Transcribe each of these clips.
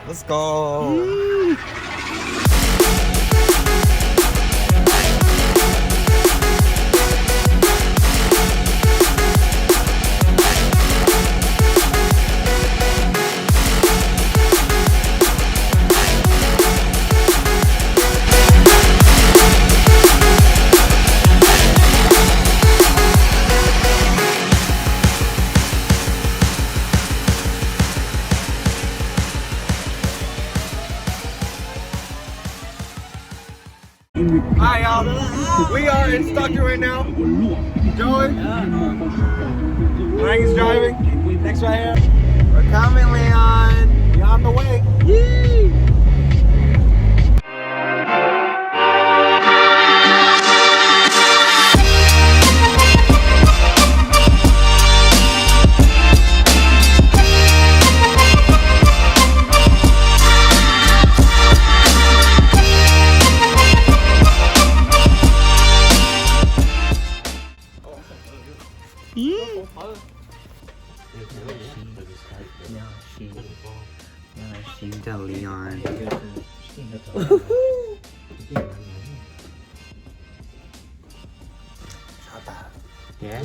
Let's go. Hi y'all, we are in Stockton right now. Joey, Frank's driving. Next right here. We're coming, Leon. We're on the way. Yee! Xin chào Leon. Yeah.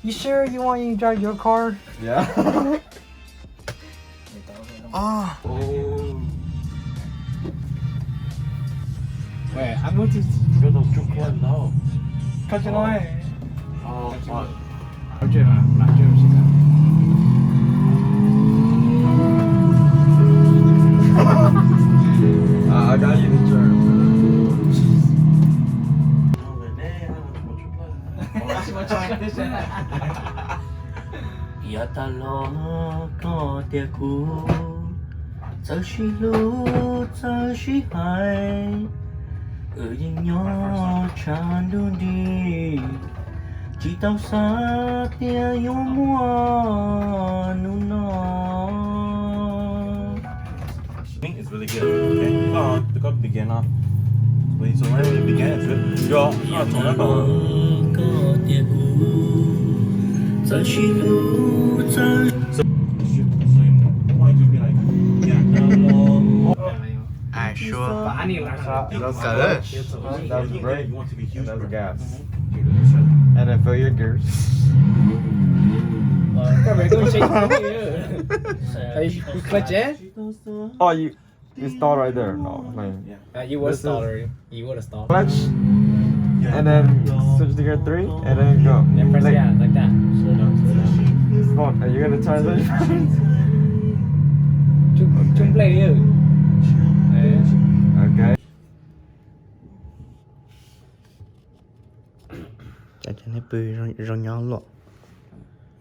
You sure you want to drive your car? Yeah. Oh. Wait, I'm going to go to Chocolate now. Cut your line. Oh, what? I got you the term. Ya ta lo có tia cũ, giờ chỉ lu giờ chỉ hay, ở những nhỏ tràn đun đi, chỉ tao xa tia yêu mua nu nó. It's really good. Okay. Oh, the code begin off. Wait, so when you begin, it's good. Yo, no, turn up. So you want to be like, yeah, no. I sure. That's good. That's brake. You want to be huge. That's gas. And then fill your gears. You clutch it? Oh, you start right there. No, like You would have stalled already. You would have stalled. clutch, and then switch to gear 3, and then go. And press Like, yeah, like that. Slow down, slow down. Come on, are you gonna transition? Chung play you. Okay. Chắc chắn phải rong nhau luôn.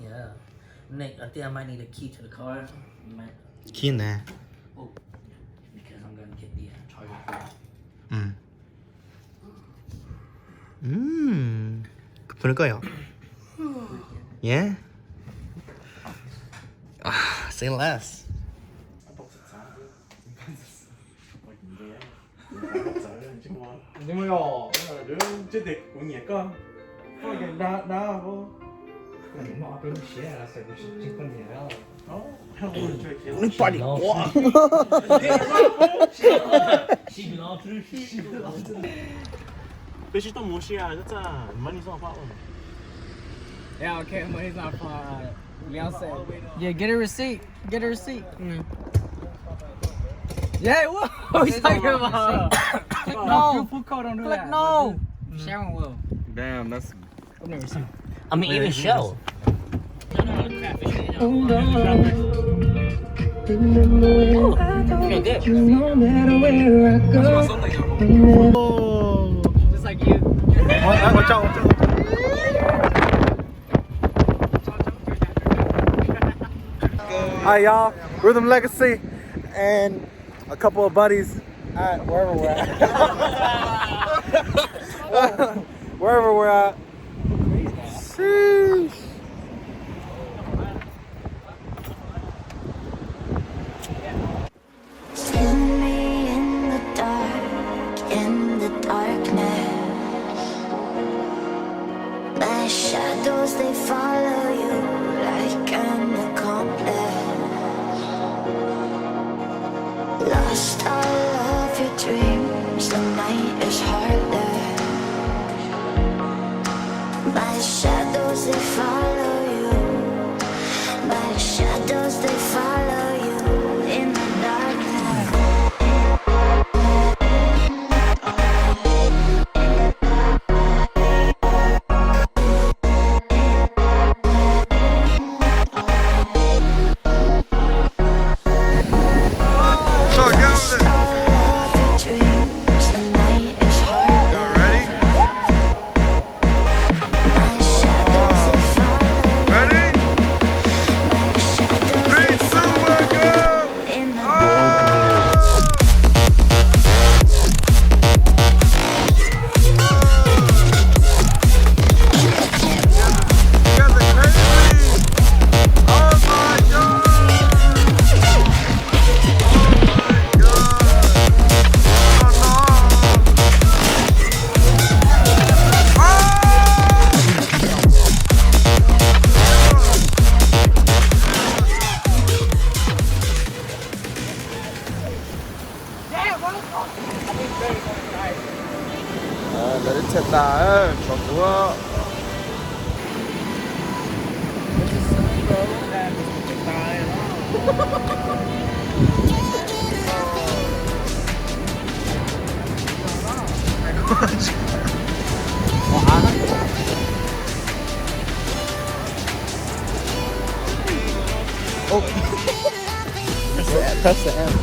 Yeah. Nick, I think I might need a key to the car. Key nè. Oh, because I'm gonna get the charger for it. 부를 거예요. Yeah. Say less. Nhưng mà yo. Chứ địch của nhẹ con. Có cái đá vô. Nó bên xe là sẽ chỉ con nhẹ đó. 우리 빨리 와. But 또 못이야, 진짜. 많이 써 봐. Yeah, okay, money's not fine. Leon said. Yeah, get a receipt. Get a receipt. Yeah, what? What are you talking about? Click no. Full code, don't do that. Click no. Sharon will. Damn, that's. I've never seen. I mean, even show. Feel good. Just like you. Watch out, watch out. Hi y'all, Rhythm Legacy and a couple of buddies at wherever we're at. Wherever we're at. Sheesh. Spin me in the darkness. My shadows, they follow you like an accomplice. Lost all of your dreams, the night is harder. My shadows, they follow you. My shadows, they follow you in the darkness. So get with it. All of your dreams, the night is harder. Y'all ready? My shadows, they follow Ready? my shadows, 3, they 2, 1, follow go! in the You guys are crazy! Oh my god! Oh my god! Oh no! Để đến xe tà còn của oh. Press the M.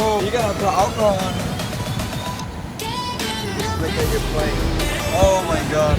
Oh, you gotta put alcohol on it. Just look at your plate. Oh my god.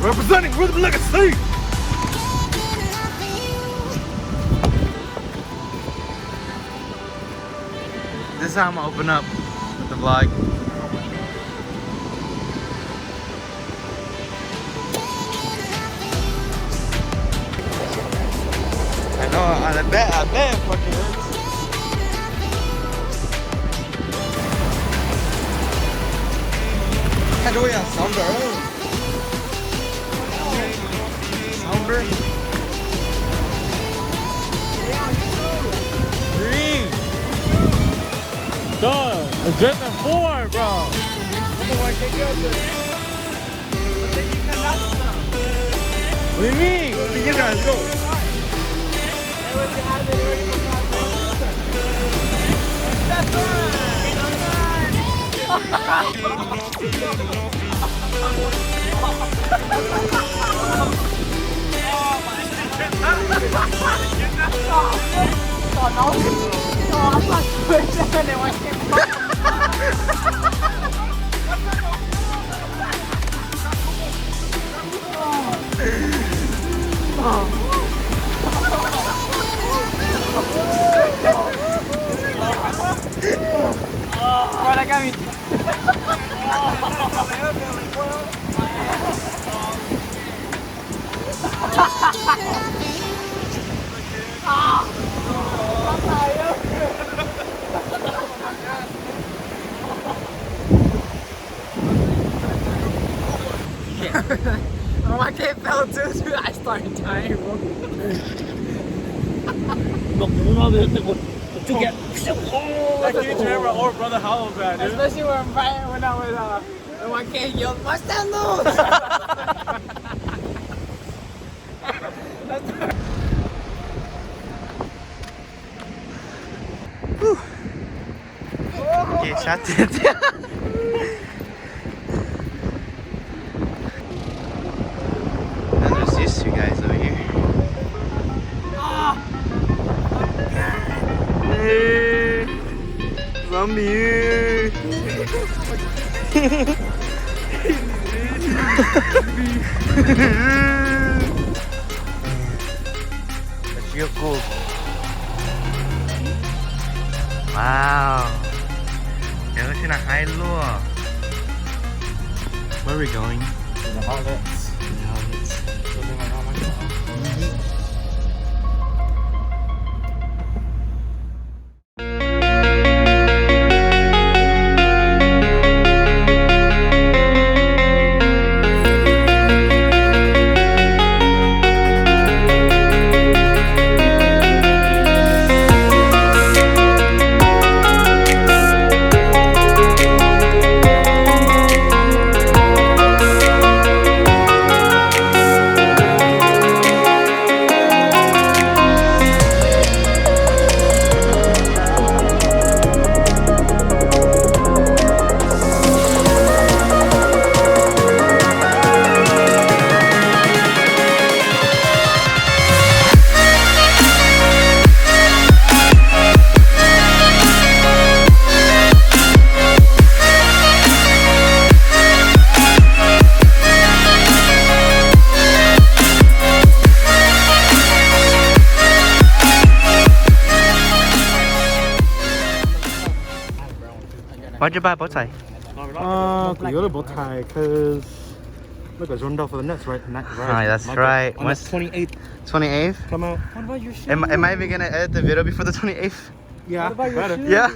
Representing Rhythm Legacy! This is how I'm gonna open up with the vlog. I know, I bet it fucking hurts. How do we have somber? Somber? Green! Done. It's Rhythm4, bro. What do you mean? You guys go. Olha cá, Vitor. Oh, my kid fell too, dude. I started dying, bro. Like you remember our brother Hollow bad, dude. Especially when I was when my kid yelled, "What's that Okay, shut it. And there's these two guys over here. Hey, zombie. That's real cool. Wow. Where are we going? The outlets. Why'd you buy a bow tie? The other bow tie, cause look, it's run down for the next right. Right, that's right. On the 28th, 28th? come out. What about your shoes? Am I even gonna edit the video before the 28th? Yeah, What about your better. shoes? Yeah.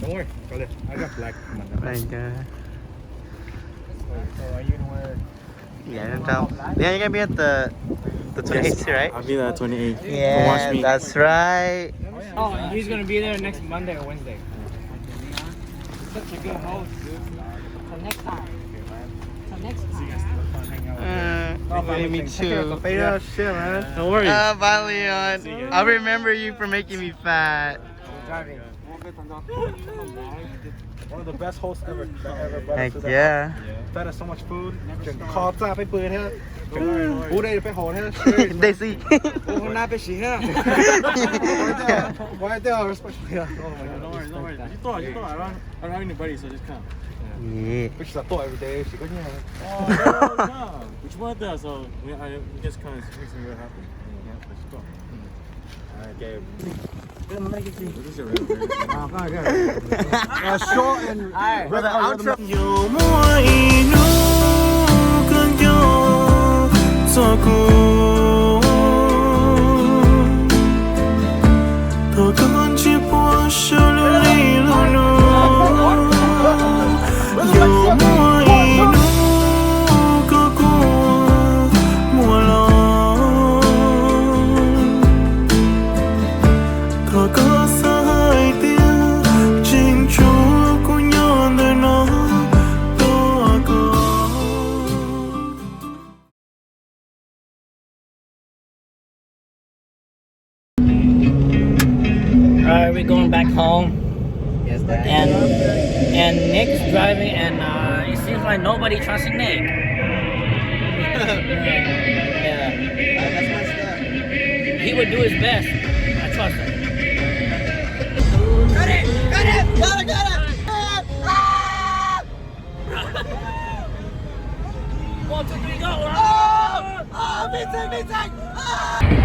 Don't worry, I got black. My God. So are you gonna wear? Yeah, I don't know. Yeah, you're gonna be at the 28th, right? I'll be there at 28. Yeah, Watch me. that's right. Oh, he's gonna be there next Monday or Wednesday. Such a good host, dude. So next time. So next time. Me too. Yeah, shit, man. Don't worry. Bye, Leon. I'll remember you for making me fat. One of the best hosts ever. That ever brought us Heck to the yeah. house. Fed us so much food. Called up, I put it here. Who they pay hold here? They see. Who not be she here? Why they are especially here? Oh my God. Don't worry. You thought. I don't have anybody, so just come. Yeah. Which is a thought every day. She go, yeah. Oh, no. Which one there? So we just kind of fixing what happened. Yeah, let's go. Alright, Gabe. This is a real Short and For the outro. Alright, we're going back home. Yes, Dad. And Nick's driving, and it seems like nobody trusts Nick. Yeah. that's my stuff. He would do his best. I trust him. Got it! Got it! 1, 2, 3, go! Me too!